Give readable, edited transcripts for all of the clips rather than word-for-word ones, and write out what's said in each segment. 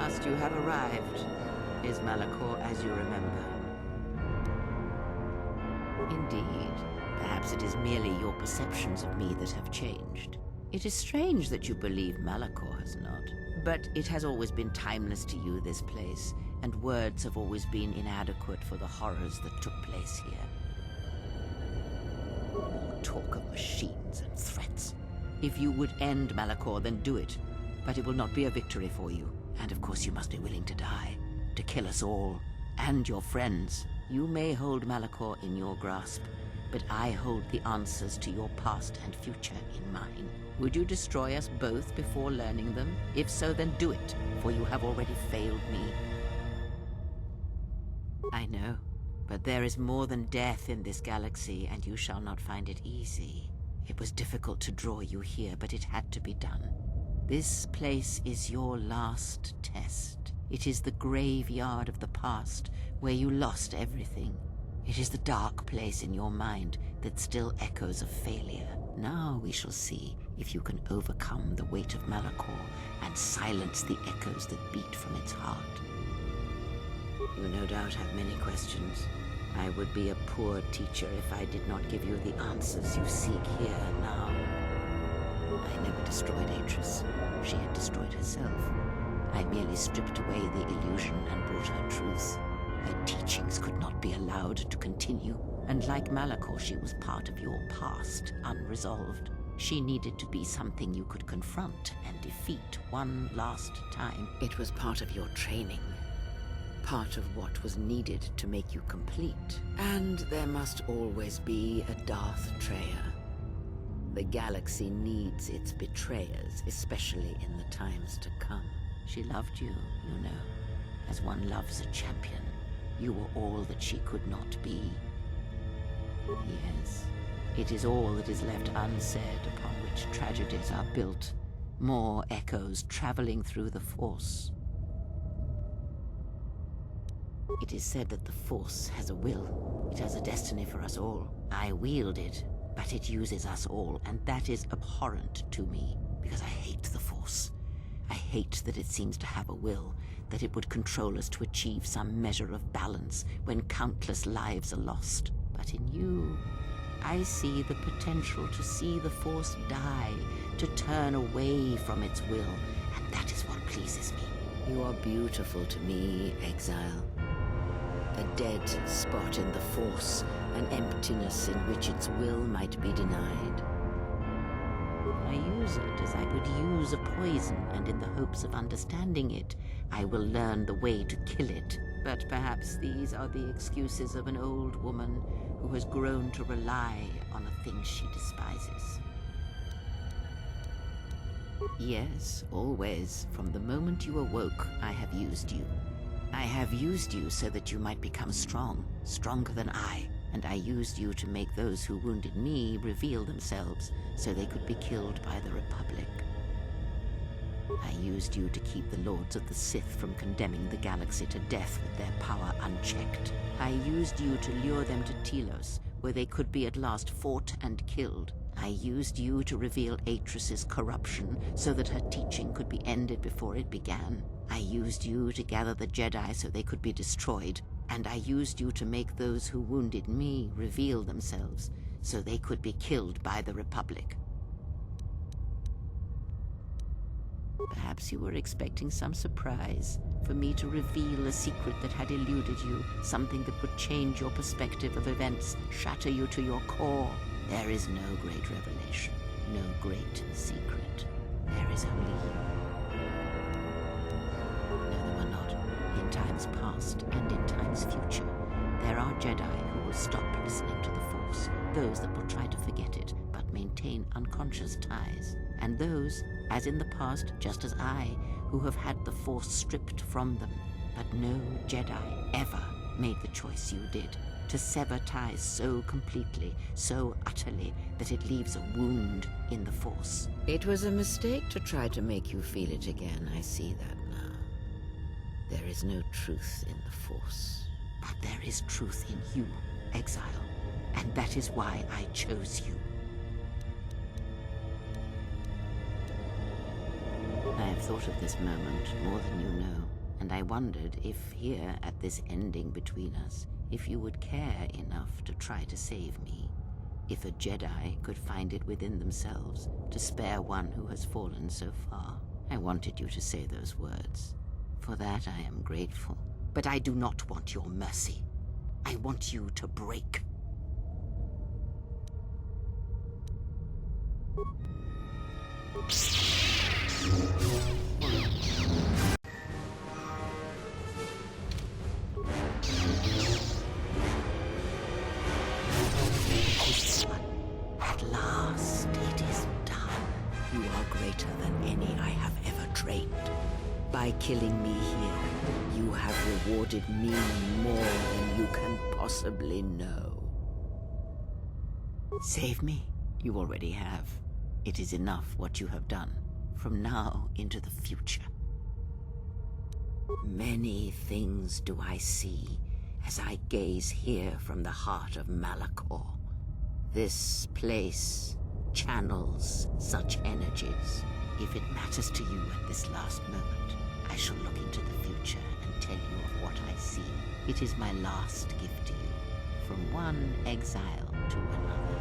last you have arrived. Is Malachor as you remember? Indeed. Perhaps it is merely your perceptions of me that have changed. It is strange that you believe Malachor has not. But it has always been timeless to you, this place, and words have always been inadequate for the horrors that took place here. More talk of machines and threats. If you would end Malachor, then do it. But it will not be a victory for you. And of course you must be willing to die. To kill us all. And your friends. You may hold Malachor in your grasp, but I hold the answers to your past and future in mine. Would you destroy us both before learning them? If so, then do it, for you have already failed me. I know, but there is more than death in this galaxy, and you shall not find it easy. It was difficult to draw you here, but it had to be done. This place is your last test. It is the graveyard of the past, where you lost everything. It is the dark place in your mind that still echoes of failure. Now we shall see if you can overcome the weight of Malachor and silence the echoes that beat from its heart. You no doubt have many questions. I would be a poor teacher if I did not give you the answers you seek here now. I never destroyed Atris. She had destroyed herself. I merely stripped away the illusion and brought her truth. Her teachings could not be allowed to continue, and like Malachor, she was part of your past, unresolved. She needed to be something you could confront and defeat one last time. It was part of your training, part of what was needed to make you complete. And there must always be a Darth Traya. The galaxy needs its betrayers, especially in the times to come. She loved you, you know, as one loves a champion. You were all that she could not be. Yes, it is all that is left unsaid upon which tragedies are built. More echoes traveling through the Force. It is said that the Force has a will. It has a destiny for us all. I wield it, but it uses us all, and that is abhorrent to me, because I hate the Force. I hate that it seems to have a will, that it would control us to achieve some measure of balance when countless lives are lost. But in you, I see the potential to see the Force die, to turn away from its will, and that is what pleases me. You are beautiful to me, Exile. A dead spot in the Force, an emptiness in which its will might be denied. I use it as I would use a poison, and in the hopes of understanding it, I will learn the way to kill it. But perhaps these are the excuses of an old woman who has grown to rely on a thing she despises. Yes, always. From the moment you awoke, I have used you. I have used you so that you might become strong, stronger than I. And I used you to make those who wounded me reveal themselves so they could be killed by the Republic. I used you to keep the Lords of the Sith from condemning the galaxy to death with their power unchecked. I used you to lure them to Telos, where they could be at last fought and killed. I used you to reveal Atris's corruption so that her teaching could be ended before it began. I used you to gather the Jedi so they could be destroyed. And I used you to make those who wounded me reveal themselves, so they could be killed by the Republic. Perhaps you were expecting some surprise, for me to reveal a secret that had eluded you, something that would change your perspective of events, shatter you to your core. There is no great revelation, no great secret. There is only you. No, there were not. In times past and in times future, there are Jedi who will stop listening to the Force, those that will try to forget it, but maintain unconscious ties, and those, as in the past, just as I, who have had the Force stripped from them. But no Jedi ever made the choice you did, to sever ties so completely, so utterly, that it leaves a wound in the Force. It was a mistake to try to make you feel it again, I see that now. There is no truth in the Force, but there is truth in you, Exile, and that is why I chose you. I have thought of this moment more than you know. and I wondered if here at this ending between us, if you would care enough to try to save me. If a Jedi could find it within themselves to spare one who has fallen so far. I wanted you to say those words. For that I am grateful. But I do not want your mercy. I want you to break. At last, it is done. You are greater than any I have ever trained. By killing me here, you have rewarded me more than you can possibly know. Save me? You already have. It is enough what you have done, from now into the future. Many things do I see as I gaze here from the heart of Malachor. This place channels such energies. If it matters to you at this last moment, I shall look into the future and tell you of what I see. It is my last gift to you, from one exile to another.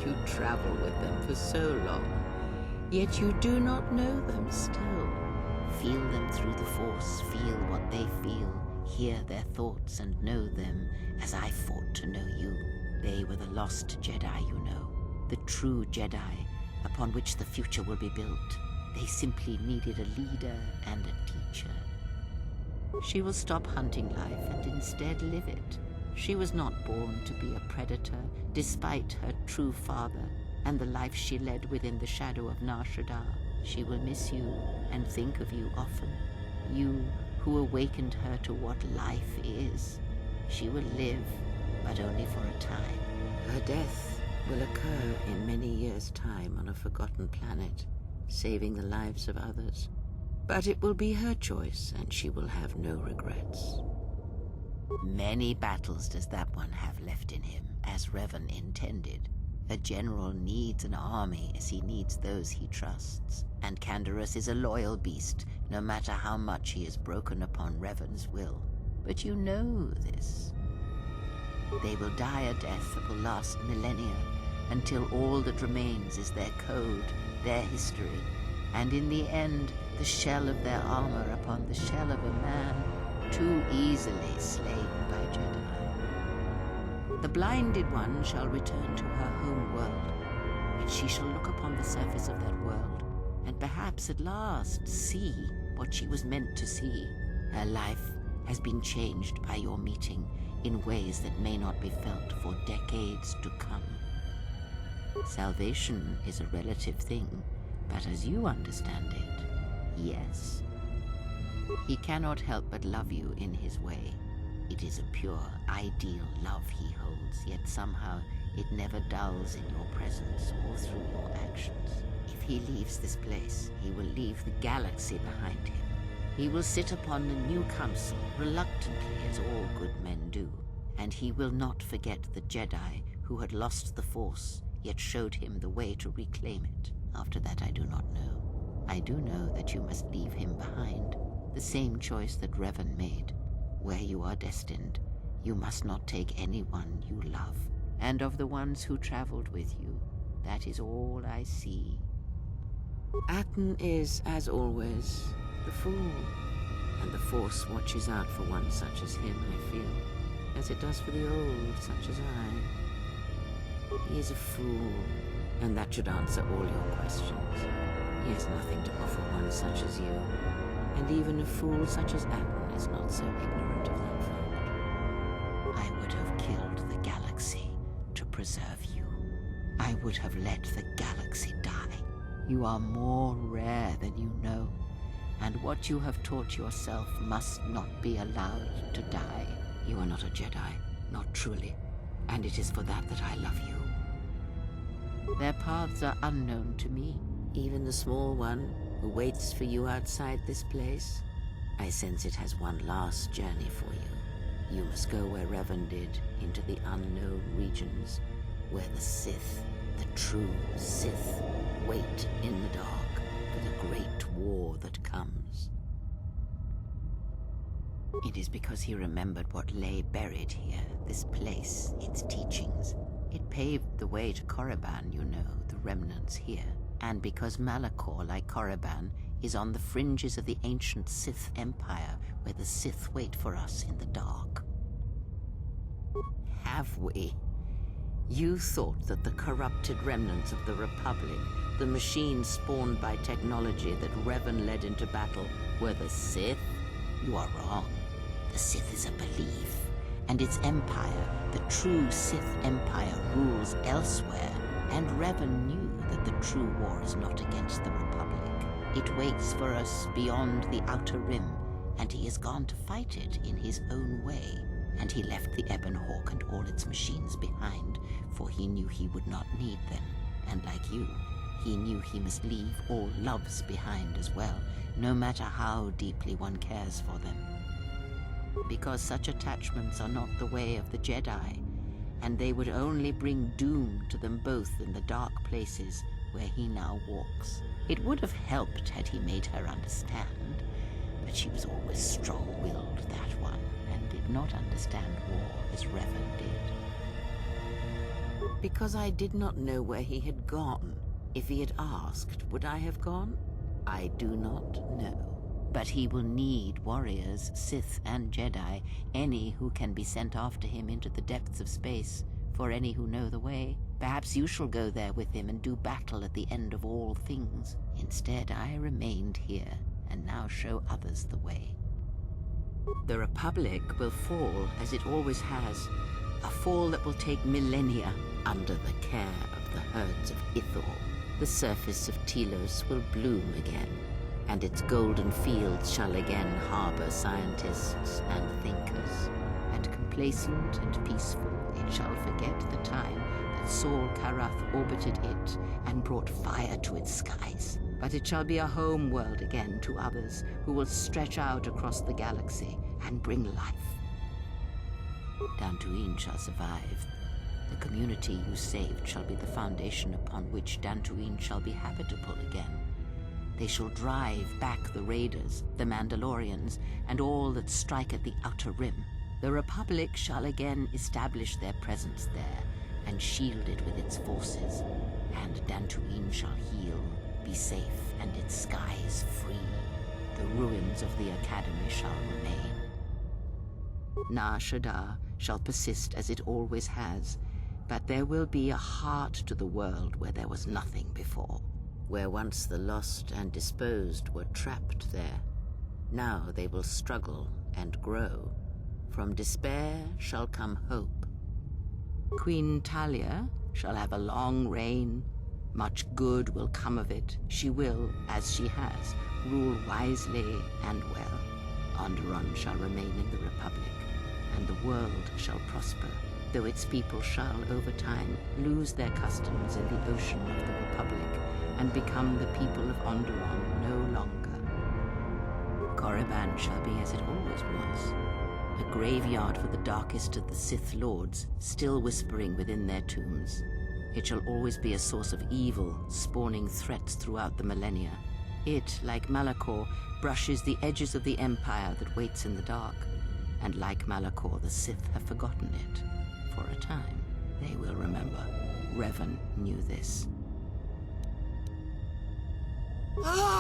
You travel with them for so long, yet you do not know them still. Feel them through the Force, feel what they feel, hear their thoughts and know them as I fought to know you. They were the lost Jedi, you know, the true Jedi upon which the future will be built. They simply needed a leader and a teacher. She will stop hunting life and instead live it. She was not born to be a predator, despite her true father and the life she led within the shadow of Nar Shaddaa. She will miss you and think of you often. You who awakened her to what life is. She will live, but only for a time. Her death will occur in many years' time on a forgotten planet, saving the lives of others. But it will be her choice, and she will have no regrets. Many battles does that one have left in him, as Revan intended. A general needs an army as he needs those he trusts, and Canderous is a loyal beast, no matter how much he is broken upon Revan's will. But you know this. They will die a death that will last millennia, until all that remains is their code, their history, and in the end, the shell of their armor upon the shell of a man too easily slain by Jedi. The blinded one shall return to her home world, and she shall look upon the surface of that world, and perhaps at last see what she was meant to see. Her life has been changed by your meeting in ways that may not be felt for decades to come. Salvation is a relative thing, but as you understand it, yes. He cannot help but love you in his way. It is a pure, ideal love he holds, yet somehow it never dulls in your presence or through your actions. If he leaves this place, he will leave the galaxy behind him. He will sit upon the new council, reluctantly as all good men do, and he will not forget the Jedi who had lost the Force, yet showed him the way to reclaim it. After that I do not know. I do know that you must leave him behind, the same choice that Revan made. Where you are destined, you must not take anyone you love, and of the ones who traveled with you, that is all I see. Atten is, as always, the fool, and the Force watches out for one such as him, I feel, as it does for the old, such as I. He is a fool, and that should answer all your questions. He has nothing to offer one such as you, and even a fool such as Atten is not so ignorant of that fact. I would have killed the galaxy to preserve you. I would have let the galaxy die. You are more rare than you know, and what you have taught yourself must not be allowed to die. You are not a Jedi, not truly, and it is for that that I love you. Their paths are unknown to me, even the small one who waits for you outside this place. I sense it has one last journey for you. You must go where Revan did, into the unknown regions, where the Sith, the true Sith, wait in the dark for the great war that comes. It is because he remembered what lay buried here, this place, its teachings. It paved the way to Korriban, you know, the remnants here. And because Malachor, like Korriban, is on the fringes of the ancient Sith Empire, where the Sith wait for us in the dark. Have we? You thought that the corrupted remnants of the Republic, the machines spawned by technology that Revan led into battle, were the Sith? You are wrong. The Sith is a belief, and its empire, the true Sith Empire, rules elsewhere, and Revan knew that the true war is not against the Republic. It waits for us beyond the Outer Rim, and he has gone to fight it in his own way. And he left the Ebon Hawk and all its machines behind, for he knew he would not need them. And like you, he knew he must leave all loves behind as well, no matter how deeply one cares for them. Because such attachments are not the way of the Jedi, and they would only bring doom to them both in the dark places where he now walks. It would have helped had he made her understand, but she was always strong-willed, that one, and did not understand war as Revan did. Because I did not know where he had gone. If he had asked, would I have gone? I do not know. But he will need warriors, Sith and Jedi, any who can be sent after him into the depths of space, for any who know the way. Perhaps you shall go there with him and do battle at the end of all things. Instead, I remained here, and now show others the way. The Republic will fall, as it always has, a fall that will take millennia under the care of the herds of Ithor. The surface of Telos will bloom again, and its golden fields shall again harbor scientists and thinkers. And complacent and peaceful, it shall forget the time that Saul Karath orbited it and brought fire to its skies. But it shall be a home world again to others who will stretch out across the galaxy and bring life. Dantooine shall survive. The community you saved shall be the foundation upon which Dantooine shall be habitable again. They shall drive back the Raiders, the Mandalorians, and all that strike at the Outer Rim. The Republic shall again establish their presence there, and shield it with its forces. And Dantooine shall heal, be safe, and its skies free. The ruins of the Academy shall remain. Nar Shaddaa shall persist as it always has, but there will be a heart to the world where there was nothing before. Where once the lost and disposed were trapped there, now they will struggle and grow. From despair shall come hope. Queen Talia shall have a long reign. Much good will come of it. She will, as she has, rule wisely and well. Onderon shall remain in the Republic, and the world shall prosper, though its people shall, over time, lose their customs in the ocean of the Republic, and become the people of Onderon no longer. Korriban shall be as it always was, a graveyard for the darkest of the Sith Lords, still whispering within their tombs. It shall always be a source of evil, spawning threats throughout the millennia. It, like Malachor, brushes the edges of the Empire that waits in the dark. And like Malachor, the Sith have forgotten it. For a time, they will remember. Revan knew this. Ah!